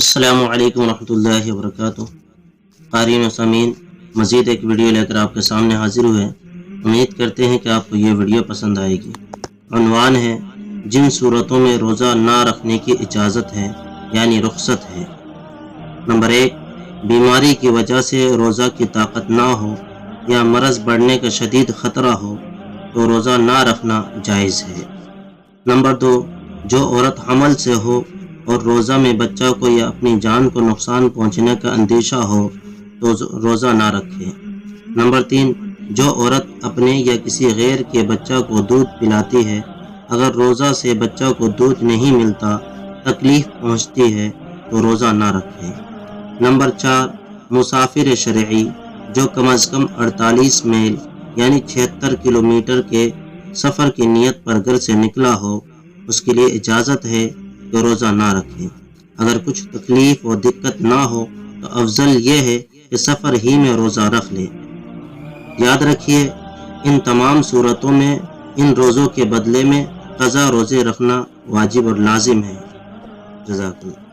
السلام علیکم ورحمۃ اللہ وبرکاتہ۔ قارئین و سامعین، مزید ایک ویڈیو لے کر آپ کے سامنے حاضر ہوئے۔ امید کرتے ہیں کہ آپ کو یہ ویڈیو پسند آئے گی۔ عنوان ہے جن صورتوں میں روزہ نہ رکھنے کی اجازت ہے یعنی رخصت ہے۔ نمبر 1، بیماری کی وجہ سے روزہ کی طاقت نہ ہو یا مرض بڑھنے کا شدید خطرہ ہو تو روزہ نہ رکھنا جائز ہے۔ نمبر 2، جو عورت حمل سے ہو اور روزہ میں بچہ کو یا اپنی جان کو نقصان پہنچنے کا اندیشہ ہو تو روزہ نہ رکھے۔ نمبر 3، جو عورت اپنے یا کسی غیر کے بچہ کو دودھ پلاتی ہے، اگر روزہ سے بچہ کو دودھ نہیں ملتا، تکلیف پہنچتی ہے تو روزہ نہ رکھے۔ نمبر 4، مسافر شرعی جو کم از کم 48 میل یعنی 76 کلومیٹر کے سفر کی نیت پر گھر سے نکلا ہو، اس کے لیے اجازت ہے کہ روزہ نہ رکھے۔ اگر کچھ تکلیف و دقت نہ ہو تو افضل یہ ہے کہ سفر ہی میں روزہ رکھ لے۔ یاد رکھیے، ان تمام صورتوں میں ان روزوں کے بدلے میں قضا روزے رکھنا واجب اور لازم ہے۔ جزاک اللہ۔